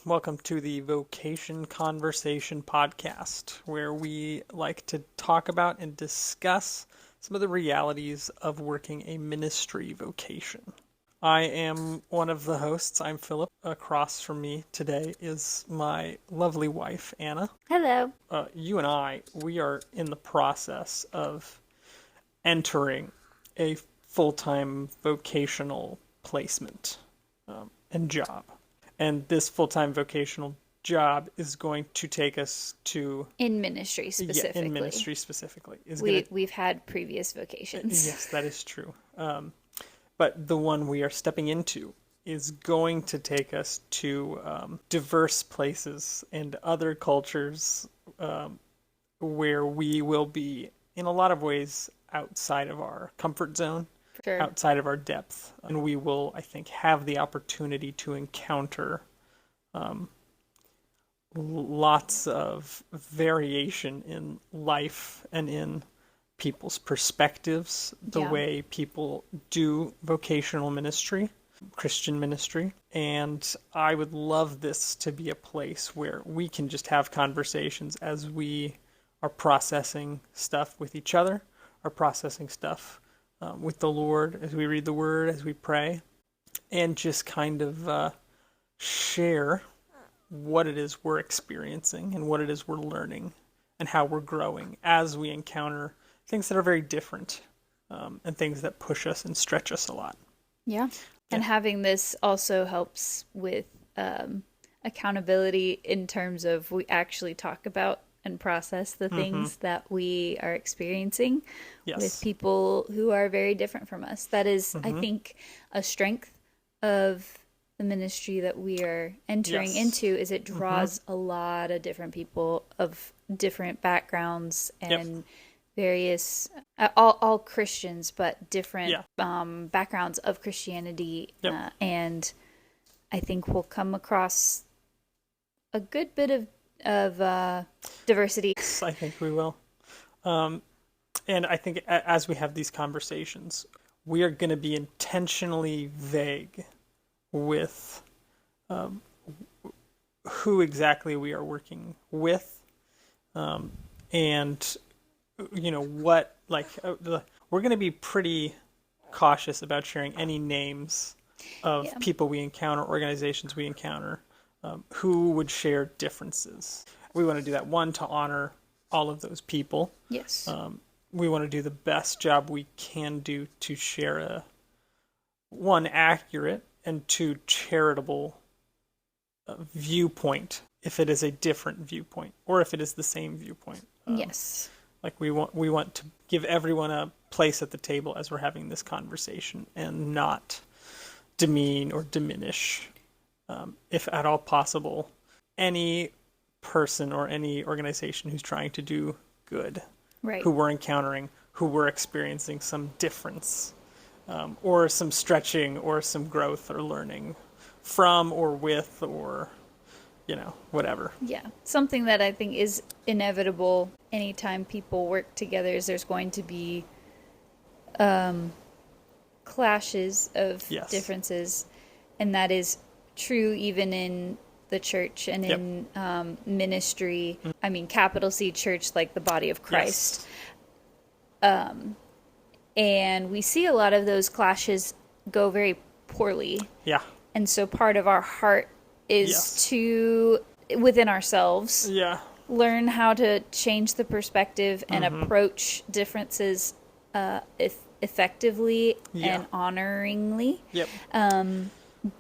Welcome to the Vocation Conversation podcast, where we like to talk about and discuss some of the realities of working a ministry vocation. I am one of the hosts. I'm Philip. Across from me today is my lovely wife, Anna. Hello. You and we are in the process of entering a full-time vocational placement and job. And this full-time vocational job is going to take us to... In ministry specifically. Yeah, in ministry specifically. We've had previous vocations. Yes, that is true. But the one we are stepping into is going to take us to diverse places and other cultures where we will be, in a lot of ways, outside of our comfort zone. Sure. Outside of our depth, and we will, I think, have the opportunity to encounter lots of variation in life and in people's perspectives, the way people do vocational ministry, Christian ministry. And I would love this to be a place where we can just have conversations as we are processing stuff with each other, are processing stuff with the Lord, as we read the Word, as we pray, and just kind of share what it is we're experiencing and what it is we're learning and how we're growing as we encounter things that are very different and things that push us and stretch us a lot. Yeah. And having this also helps with accountability in terms of we actually talk about and process the things that we are experiencing with people who are very different from us. That is, I think, a strength of the ministry that we are entering into is it draws a lot of different people of different backgrounds and various, all Christians, but different backgrounds of Christianity. And I think we'll come across a good bit of diversity. I think we will. And I think as we have these conversations, we are going to be intentionally vague with who exactly we are working with. And, you know, what, like, we're going to be pretty cautious about sharing any names of people we encounter, organizations we encounter. Who would share differences. We want to do that, one, to honor all of those people. Yes. We want to do the best job we can do to share a, one, accurate, and two, charitable viewpoint, if it is a different viewpoint, or if it is the same viewpoint. Yes. Like we want to give everyone a place at the table as we're having this conversation and not demean or diminish, if at all possible, any person or any organization who's trying to do good, who we're encountering, who we're experiencing some difference, or some stretching or some growth or learning from or with or, you know, whatever. Yeah. Something that I think is inevitable anytime people work together is there's going to be clashes of differences, and that is true even in the church and in ministry. I mean, capital C church, like the body of Christ. And we see a lot of those clashes go very poorly. Yeah. And so part of our heart is to, within ourselves, learn how to change the perspective and approach differences effectively and honoringly.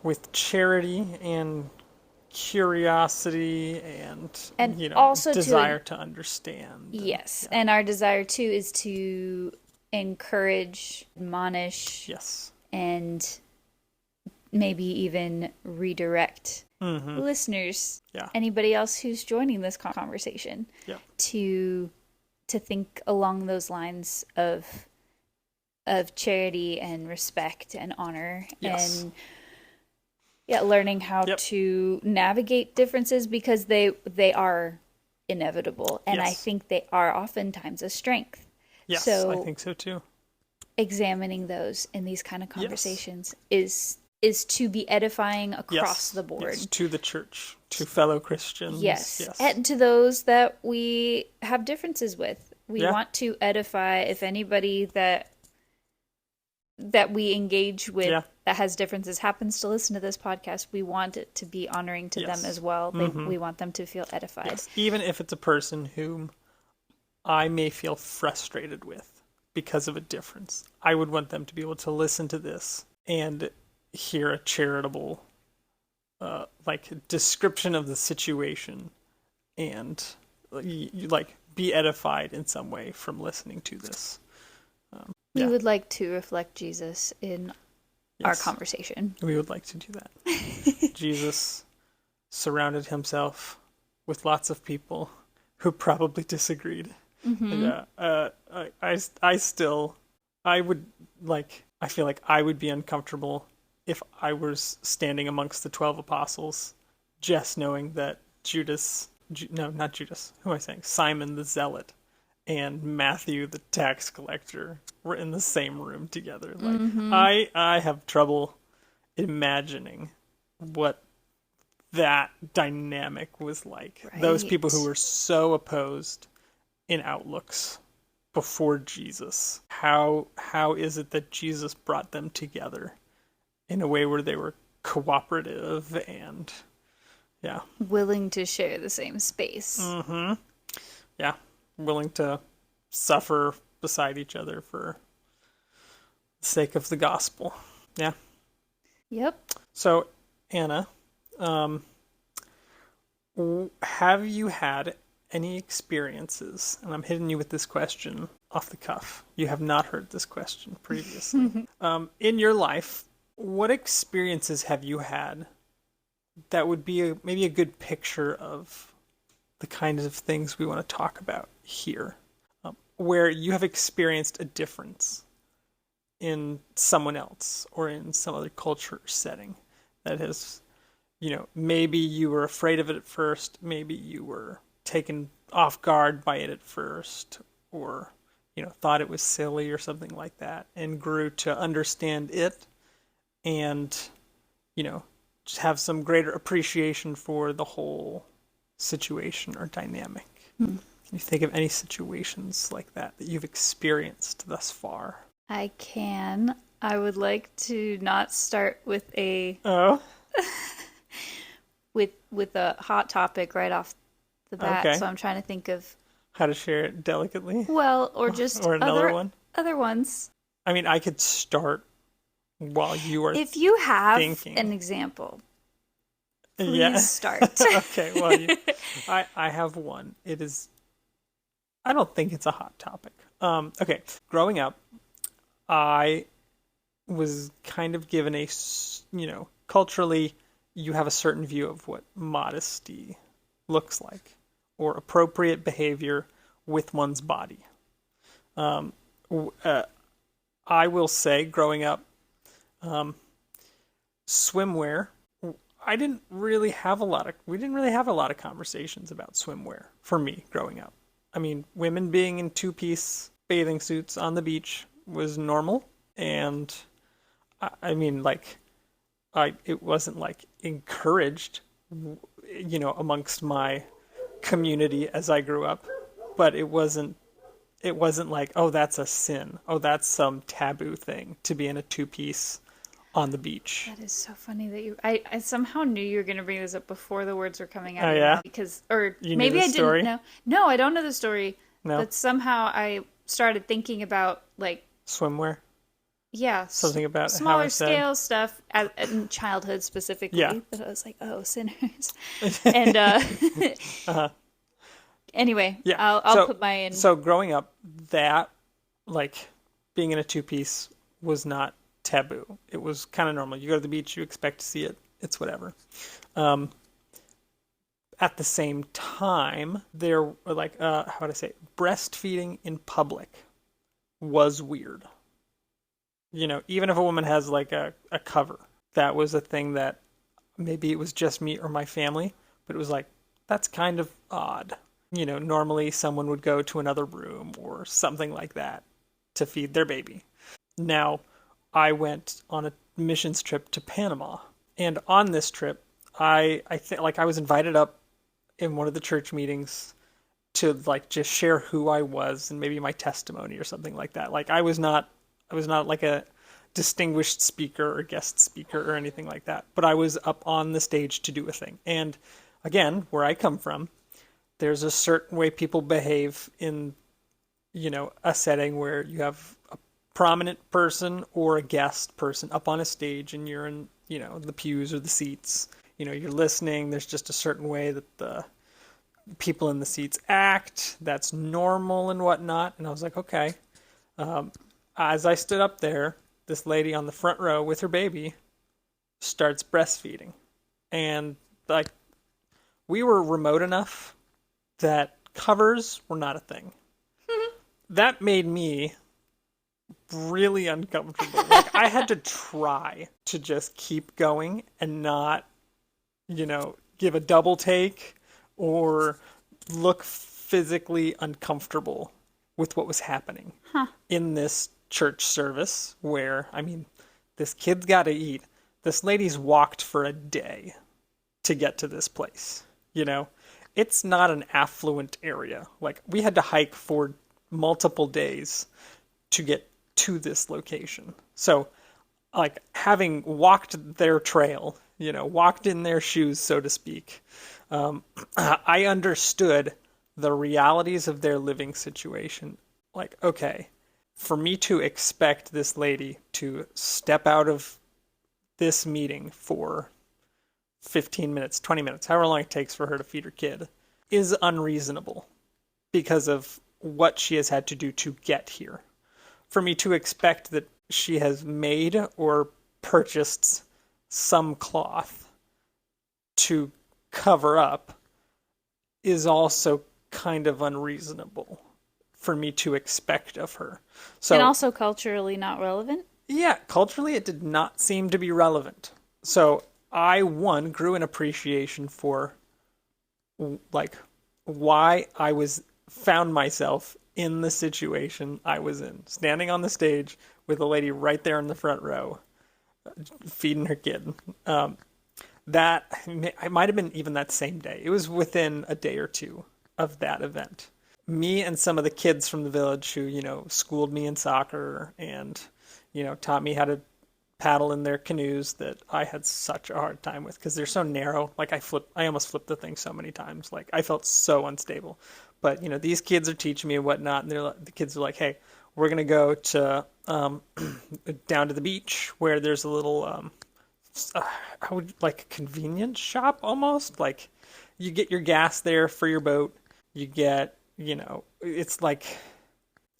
With charity and curiosity and you know, also desire to understand. Yes. And our desire too is to encourage, admonish, and maybe even redirect listeners, anybody else who's joining this conversation, to think along those lines of charity and respect and honor and learning how to navigate differences, because they are inevitable, and I think they are oftentimes a strength. So I think so too. Examining those in these kind of conversations is is to be edifying across yes, the board. Yes, to the church, to fellow Christians. Yes. Yes. And to those that we have differences with. We Yeah. want to edify. If anybody that we engage with that has differences happens to listen to this podcast, we want it to be honoring to them as well. We want them to feel edified. Yes. Even if it's a person whom I may feel frustrated with because of a difference, I would want them to be able to listen to this and hear a charitable description of the situation and be edified in some way from listening to this. We would like to reflect Jesus in our conversation. We would like to do that. Jesus surrounded himself with lots of people who probably disagreed. And I feel like I would be uncomfortable if I was standing amongst the 12 apostles, just knowing that Simon the Zealot and Matthew the tax collector were in the same room together. I have trouble imagining what that dynamic was like. Right. Those people who were so opposed in outlooks before Jesus. How is it that Jesus brought them together in a way where they were cooperative and willing to share the same space? Yeah, willing to suffer beside each other for the sake of the gospel. Yeah. Yep. So, Anna, have you had any experiences, and I'm hitting you with this question off the cuff. You have not heard this question previously. In your life, what experiences have you had that would be maybe a good picture of the kinds of things we want to talk about here, where you have experienced a difference in someone else or in some other culture or setting that has, maybe you were afraid of it at first, maybe you were taken off guard by it at first, or, thought it was silly or something like that, and grew to understand it and, just have some greater appreciation for the whole situation or dynamic. Can you think of any situations like that you've experienced thus far? I can. I would like to not start with a with a hot topic right off the bat. Okay. So I'm trying to think of how to share it delicately. Well, or just or another one. Other ones. I mean, I could start while you are. If you have thinking. An example, please start. Okay. Well, I have one. It is. I don't think it's a hot topic. Okay. Growing up, I was kind of given a, culturally, you have a certain view of what modesty looks like, or appropriate behavior with one's body. I will say, growing up, swimwear, we didn't really have a lot of conversations about swimwear for me growing up. I mean, women being in two-piece bathing suits on the beach was normal, and it wasn't encouraged, amongst my community as I grew up, but it wasn't like, oh, that's a sin, oh, that's some taboo thing to be in a two-piece on the beach. That is so funny that I somehow knew you were going to bring this up before the words were coming out of your mouth, or you maybe I story? Didn't know. No, I don't know the story. No. But somehow I started thinking about swimwear. Yeah, something about smaller scale stuff in childhood specifically. Yeah. That I was like, oh, sinners. And anyway, yeah. I'll put my in. So growing up, that being in a two-piece was not taboo. It was kind of normal. You go to the beach, you expect to see it. It's whatever. At the same time, there were how would I say, breastfeeding in public was weird. Even if a woman has a cover, that was a thing that maybe it was just me or my family, but it was that's kind of odd. Normally someone would go to another room or something like that to feed their baby. Now, I went on a missions trip to Panama. And on this trip, I think like I was invited up in one of the church meetings to like just share who I was and maybe my testimony or something like that. Like I was not like a distinguished speaker or guest speaker or anything like that, but I was up on the stage to do a thing. And again, where I come from, there's a certain way people behave in, a setting where you have a prominent person or a guest person up on a stage and you're in, the pews or the seats. You're listening. There's just a certain way that the people in the seats act. That's normal and whatnot. And I was like, okay. As I stood up there, this lady on the front row with her baby starts breastfeeding. And like, we were remote enough that covers were not a thing. That made me really uncomfortable. Like, I had to try to just keep going and not, give a double take or look physically uncomfortable with what was happening in this church service where, this kid's got to eat. This lady's walked for a day to get to this place, It's not an affluent area. Like, we had to hike for multiple days to get to this location. So, like, having walked their trail, walked in their shoes, so to speak, I understood the realities of their living situation. Like, okay, for me to expect this lady to step out of this meeting for 15 minutes, 20 minutes, however long it takes for her to feed her kid, is unreasonable because of what she has had to do to get here. For me to expect that she has made or purchased some cloth to cover up is also kind of unreasonable for me to expect of her. So, and also culturally not relevant? Yeah, culturally it did not seem to be relevant. So I, grew an appreciation for, like, why I found myself in the situation I was in. Standing on the stage with a lady right there in the front row, feeding her kid. That, it might have been even that same day. It was within a day or two of that event. Me and some of the kids from the village who, schooled me in soccer and, taught me how to paddle in their canoes that I had such a hard time with because they're so narrow. Like I almost flipped the thing so many times. Like I felt so unstable. But these kids are teaching me and whatnot, and the kids are like, "Hey, we're gonna go to down to the beach where there's a little convenience shop almost. Like you get your gas there for your boat. You get it's like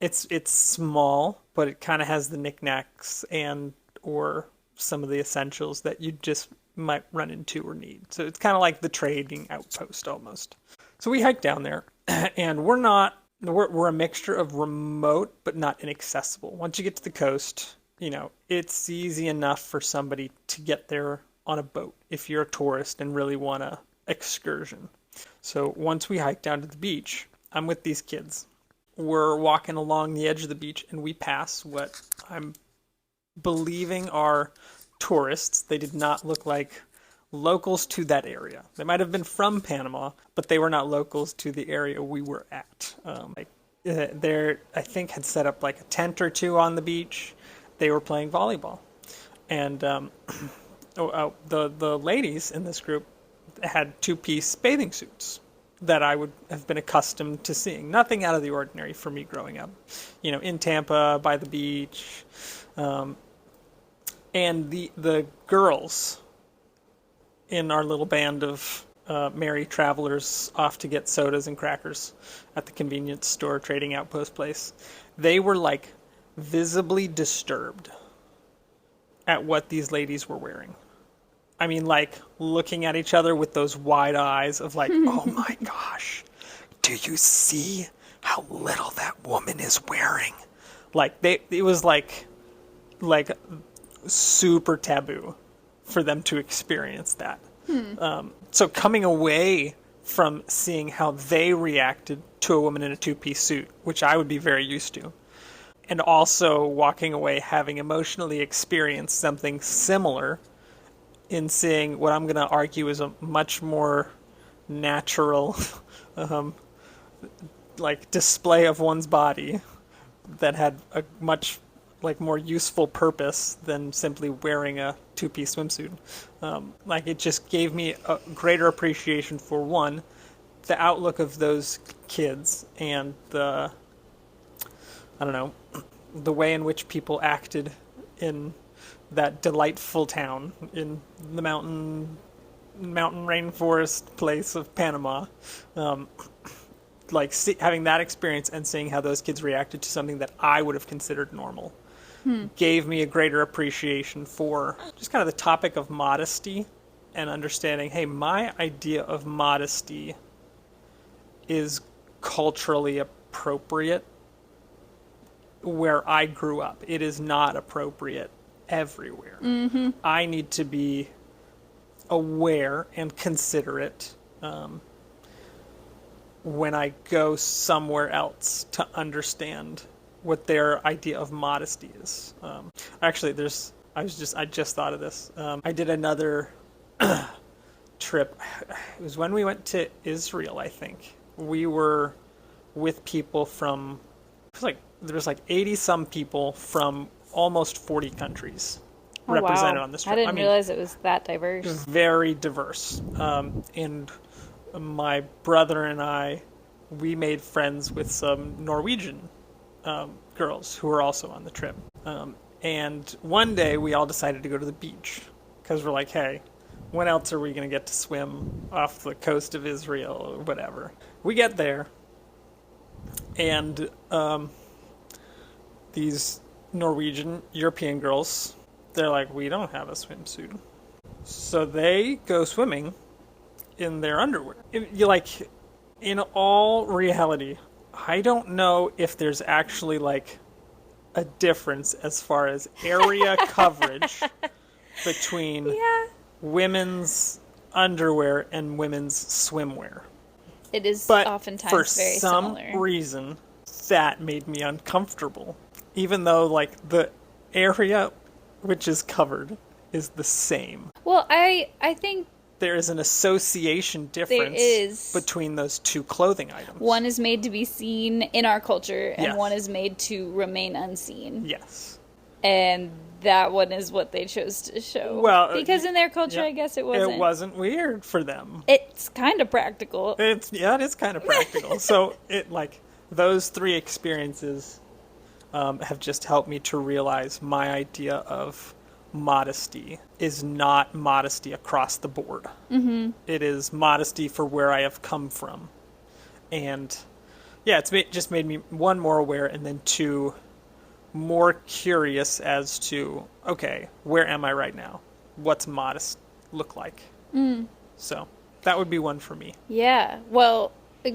it's small, but it kind of has the knickknacks or some of the essentials that you just might run into or need. So it's kind of like the trading outpost almost. So we hiked down there, and we're a mixture of remote but not inaccessible. Once you get to the coast, it's easy enough for somebody to get there on a boat if you're a tourist and really want a excursion. So once we hike down to the beach, I'm with these kids. We're walking along the edge of the beach, and we pass what I'm believing are tourists. They did not look like locals to that area. They might have been from Panama, but they were not locals to the area we were at. They, I think, had set up like a tent or two on the beach. They were playing volleyball. And the ladies in this group had two-piece bathing suits that I would have been accustomed to seeing. Nothing out of the ordinary for me growing up. In Tampa, by the beach. And the girls in our little band of merry travelers off to get sodas and crackers at the convenience store trading outpost place, they were like visibly disturbed at what these ladies were wearing. Like looking at each other with those wide eyes of like, oh my gosh, do you see how little that woman is wearing? Like it was like super taboo for them to experience that. So coming away from seeing how they reacted to a woman in a two-piece suit, which I would be very used to, and also walking away having emotionally experienced something similar in seeing what I'm going to argue is a much more natural like display of one's body that had a much like more useful purpose than simply wearing a two-piece swimsuit. Like it just gave me a greater appreciation for one, the outlook of those kids and the, I don't know, the way in which people acted in that delightful town in the mountain rainforest place of Panama. Having that experience and seeing how those kids reacted to something that I would have considered normal gave me a greater appreciation for just kind of the topic of modesty and understanding, hey, my idea of modesty is culturally appropriate where I grew up. It is not appropriate everywhere. Mm-hmm. I need to be aware and considerate when I go somewhere else to understand what their idea of modesty is. Actually, I just thought of this. I did another trip. It was when we went to Israel, I think. We were with people from, there was 80 some people from almost 40 countries represented on this trip. I didn't realize it was that diverse. Very diverse. And my brother and I, we made friends with some Norwegian girls who were also on the trip. And one day we all decided to go to the beach because we're like, hey, when else are we going to get to swim off the coast of Israel or whatever? We get there, and these Norwegian European girls, they're like, we don't have a swimsuit. So they go swimming in their underwear. In all reality, I don't know if there's actually a difference as far as area coverage between women's underwear and women's swimwear. It is oftentimes very similar. For some reason, that made me uncomfortable. Even though, the area which is covered is the same. Well, I think there is an association difference between those two clothing items. One is made to be seen in our culture, and one is made to remain unseen. Yes. And that one is what they chose to show. Well, because in their culture, I guess it wasn't. It wasn't weird for them. It's kind of practical. It is kind of practical. So those three experiences have just helped me to realize my idea of modesty is not modesty across the board. Mm-hmm. It is modesty for where I have come from. And it's just made me, one, more aware, and then two, more curious as to, okay, where am I right now? What's modest look like? Mm. So that would be one for me. Yeah. Well,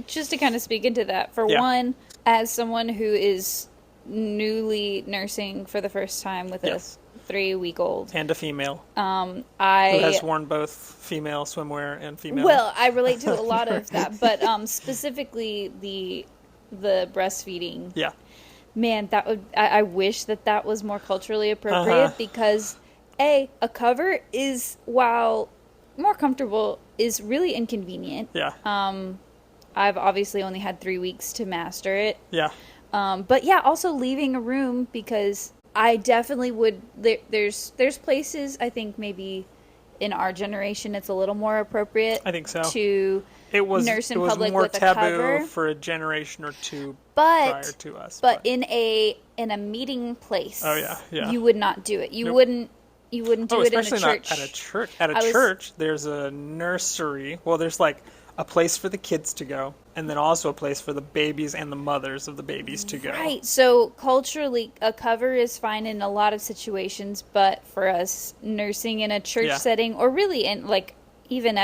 just to kind of speak into that, for one, as someone who is newly nursing for the first time with a 3-week-old and a female who has worn both female swimwear and female. Well, I relate to a lot of that, but specifically the breastfeeding. Yeah. Man, I wish that was more culturally appropriate because a cover is, while more comfortable, is really inconvenient. Yeah. I've obviously only had 3 weeks to master it. Yeah. But also leaving a room, because I definitely would. There's places, I think maybe in our generation it's a little more appropriate. I think so. To nurse in public with a cover. It was more taboo for a generation or two prior to us. But in a meeting place, yeah, you would not do it. You wouldn't do it in a church. Especially not at a church. At a church, there's a nursery. Well, there's a place for the kids to go, and then also a place for the babies and the mothers of the babies to go. Right. So culturally, a cover is fine in a lot of situations, but for us, nursing in a church setting, or really in even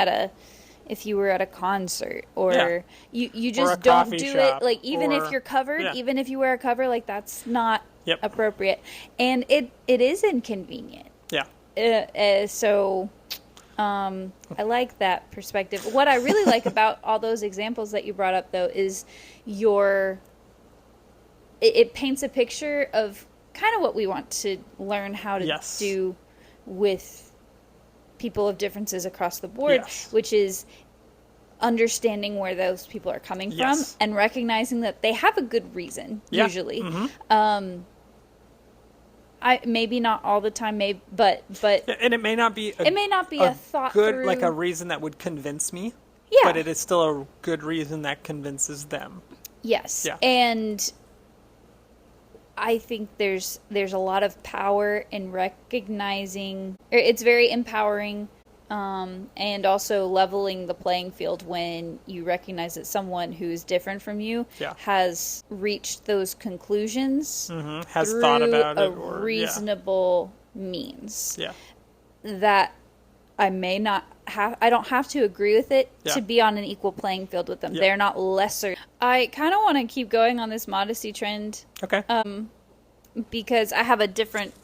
if you were at a concert, or you just don't do shop, it. Even if you're covered, even if you wear a cover, that's not appropriate, and it is inconvenient. Yeah. So. I like that perspective. What I really like about all those examples that you brought up, though, is your it paints a picture of kind of what we want to learn how to do with people of differences across the board, which is understanding where those people are coming from and recognizing that they have a good reason, usually. I maybe not all the time, but and it may not be a thought good through, like a reason that would convince me. But it is still a good reason that convinces them. Yes. Yeah. And I think there's a lot of power in recognizing, it's very empowering, and also leveling the playing field when you recognize that someone who's different from you has reached those conclusions, has through thought about it, or reasonable means. Yeah. That I don't have to agree with it to be on an equal playing field with them. Yeah. They're not lesser. I kind of want to keep going on this modesty trend. Okay. Because I have a different,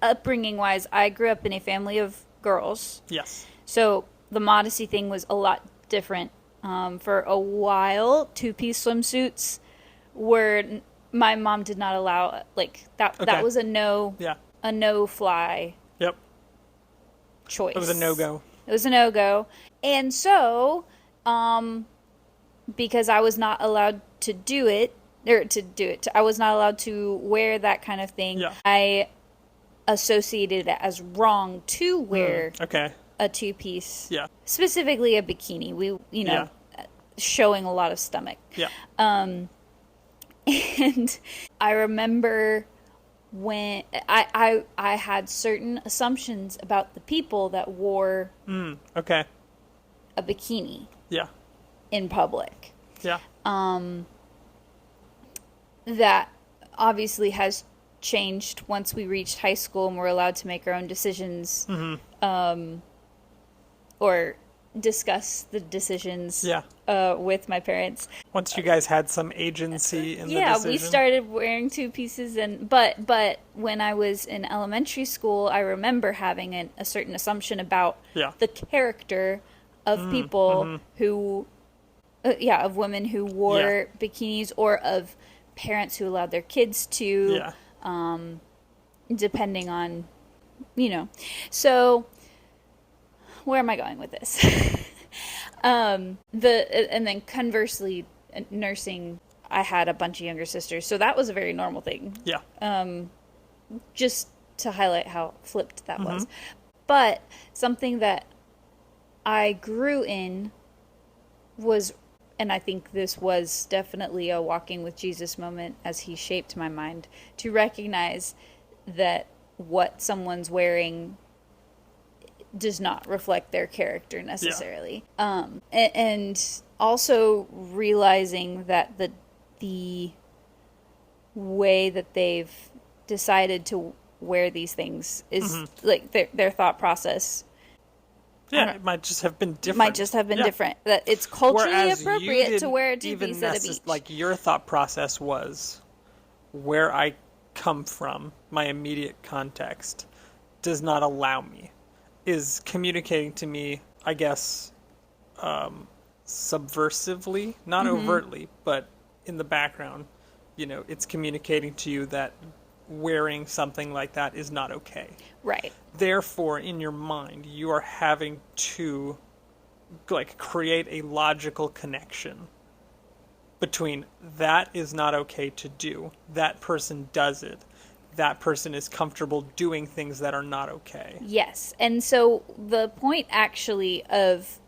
upbringing wise, I grew up in a family of girls. Yes. So the modesty thing was a lot different. For a while, two-piece swimsuits were, my mom did not allow, like, that that was a no-fly choice. It was a no-go. It was a no-go. And so, because I was not allowed to do it, I was not allowed to wear that kind of thing. Yeah. I associated it as wrong to wear a two-piece. Yeah. Specifically a bikini. Showing a lot of stomach. Yeah. And I remember when I had certain assumptions about the people that wore a bikini in public. Yeah. That obviously has changed once we reached high school and we're allowed to make our own decisions, or discuss the decisions with my parents. Once you guys had some agency in the decision. Yeah, we started wearing two pieces, but when I was in elementary school, I remember having a certain assumption about the character of people who, of women who wore bikinis, or of parents who allowed their kids to, depending on, So, where am I going with this? And then conversely, nursing, I had a bunch of younger sisters, so that was a very normal thing. Yeah. Just to highlight how flipped that was. But something that I grew in was, and I think this was definitely a walking with Jesus moment as he shaped my mind, to recognize that what someone's wearing does not reflect their character necessarily. Yeah. And also realizing that the way that they've decided to wear these things is like their thought process. Yeah, it might just have been different. Different. That it's culturally appropriate to wear a two-piece at a beach. Like, your thought process was, where I come from, my immediate context, does not allow me. Is communicating to me, I guess, subversively, not overtly, but in the background. It's communicating to you that wearing something like that is not okay. Right. Therefore, in your mind, you are having to create a logical connection between that is not okay to do, that person does it, that person is comfortable doing things that are not okay. Yes. And so the point actually of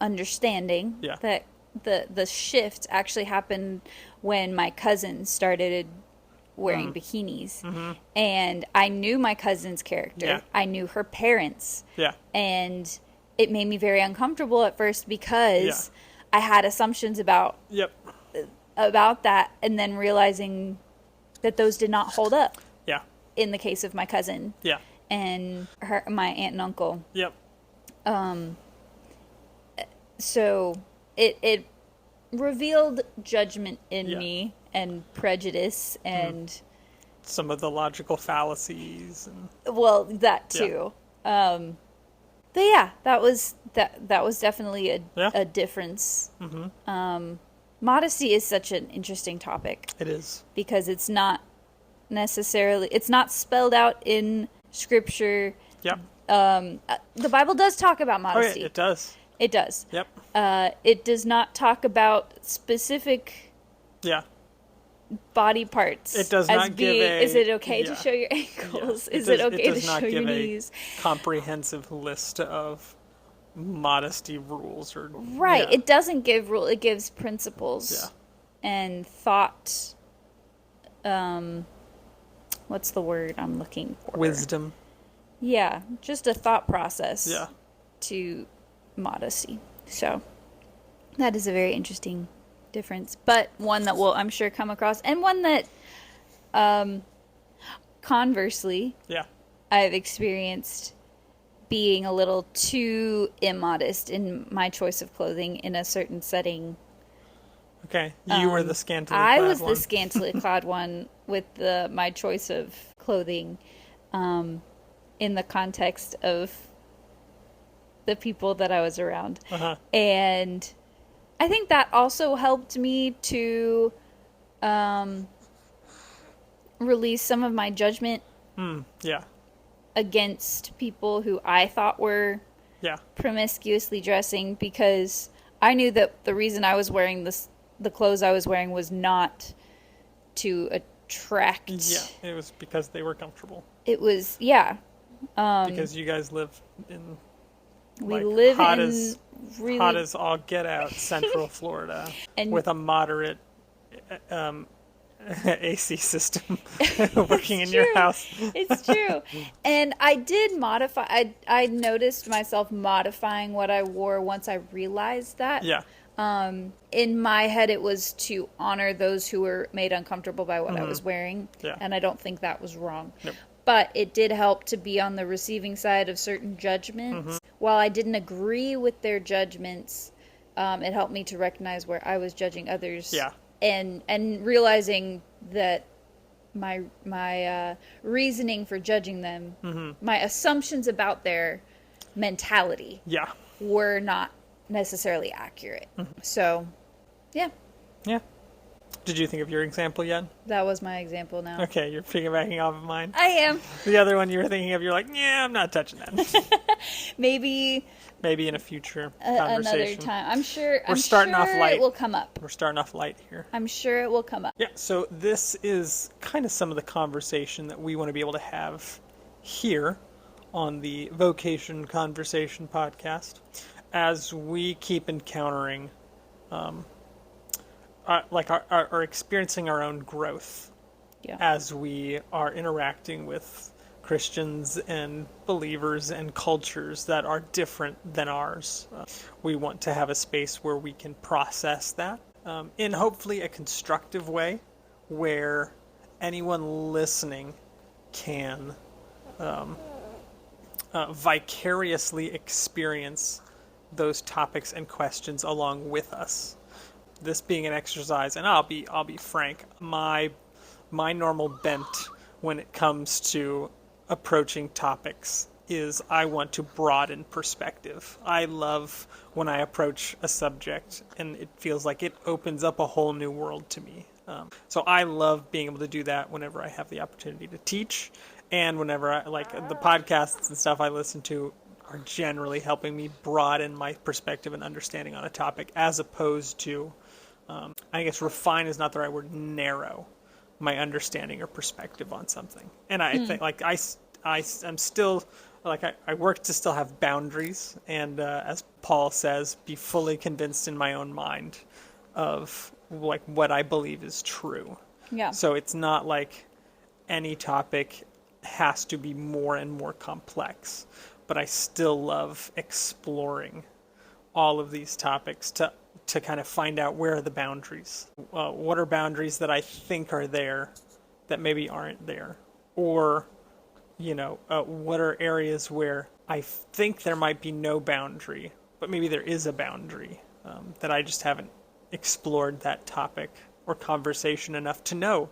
understanding that the shift actually happened when my cousin started wearing bikinis. And I knew my cousin's character. Yeah. I knew her parents. Yeah. And it made me very uncomfortable at first because I had assumptions about that, and then realizing that those did not hold up. Yeah. In the case of my cousin. Yeah. And my aunt and uncle. Yep. So it revealed judgment in me, and prejudice, and some of the logical fallacies, and that too. But that was definitely a difference. modesty is such an interesting topic. It is. Because it's not spelled out in Scripture. Yep. The Bible does talk about modesty. It does. It does. Yep. It does not talk about specific body parts. It does not give is it okay to show your ankles? Is it okay to show your knees? A comprehensive list of modesty rules or right. It doesn't give rule. It gives principles and thought. What's the word I'm looking for? Wisdom. Yeah, just a thought process. Yeah. To modesty. So that is a very interesting difference, but one that we'll, I'm sure, come across, and one that, conversely, I've experienced being a little too immodest in my choice of clothing in a certain setting. Okay, you were the scantily clad one. I was the scantily clad one with my choice of clothing, in the context of the people that I was around. And I think that also helped me to release some of my judgment against people who I thought were promiscuously dressing, because I knew that the reason I was wearing the clothes I was wearing was not to attract. Yeah, it was because they were comfortable. It was, because you guys live in... We live hot in as, really hot as all get out, Central Florida, and with a moderate AC system working in your house. It's true. And I did modify. I noticed myself modifying what I wore once I realized that. Yeah. In my head, it was to honor those who were made uncomfortable by what I was wearing. Yeah. And I don't think that was wrong. Nope. But it did help to be on the receiving side of certain judgments. While I didn't agree with their judgments, it helped me to recognize where I was judging others. Yeah. And realizing that my reasoning for judging them, my assumptions about their mentality were not necessarily accurate. So, yeah. Yeah. Did you think of your example yet? That was my example now. Okay, you're piggybacking off of mine. I am. The other one you were thinking of, you're like, yeah, I'm not touching that. Maybe in a future conversation. Another time. I'm sure off light. It will come up. We're starting off light here. I'm sure it will come up. Yeah, so this is kind of some of the conversation that we want to be able to have here on the Vocation Conversation podcast as we keep encountering are experiencing our own growth as we are interacting with Christians and believers and cultures that are different than ours. We want to have a space where we can process that in hopefully a constructive way, where anyone listening can vicariously experience those topics and questions along with us. This being an exercise, and I'll be frank, my normal bent when it comes to approaching topics is I want to broaden perspective. I love when I approach a subject and it feels like it opens up a whole new world to me. So I love being able to do that whenever I have the opportunity to teach, and whenever I, like the podcasts and stuff I listen to are generally helping me broaden my perspective and understanding on a topic, as opposed to, I guess refine is not the right word, narrow my understanding or perspective on something. And I think like I'm still, like I work to still have boundaries, and as Paul says, be fully convinced in my own mind of like what I believe is true. Yeah. So it's not like any topic has to be more and more complex, but I still love exploring all of these topics to kind of find out where are the boundaries. What are boundaries that I think are there that maybe aren't there? Or, what are areas where I think there might be no boundary, but maybe there is a boundary that I just haven't explored that topic or conversation enough to know.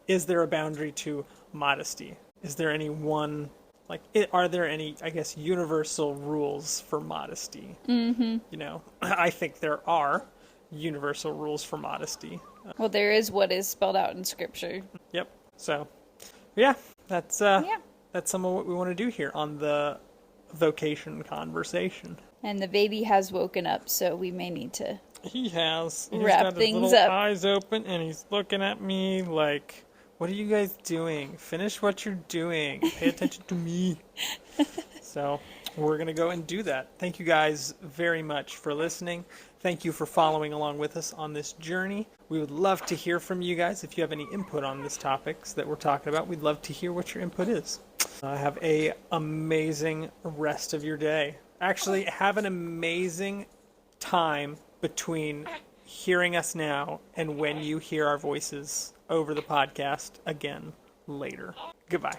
Is there a boundary to modesty? Is there any one, are there any, I guess, universal rules for modesty? Mm-hmm. I think there are, universal rules for modesty. Well, there is what is spelled out in Scripture. Yep. So, yeah, that's some of what we want to do here on the Vocation Conversation. And the baby has woken up, so we may need to He has. He's wrap got his things little up. eyes open, and he's looking at me like, what are you guys doing? Finish what you're doing. Pay attention to me. So we're going to go and do that. Thank you guys very much for listening. Thank you for following along with us on this journey. We would love to hear from you guys. If you have any input on these topics that we're talking about, we'd love to hear what your input is. Have an amazing rest of your day. Actually, have an amazing time between hearing us now and when you hear our voices over the podcast again later. Goodbye.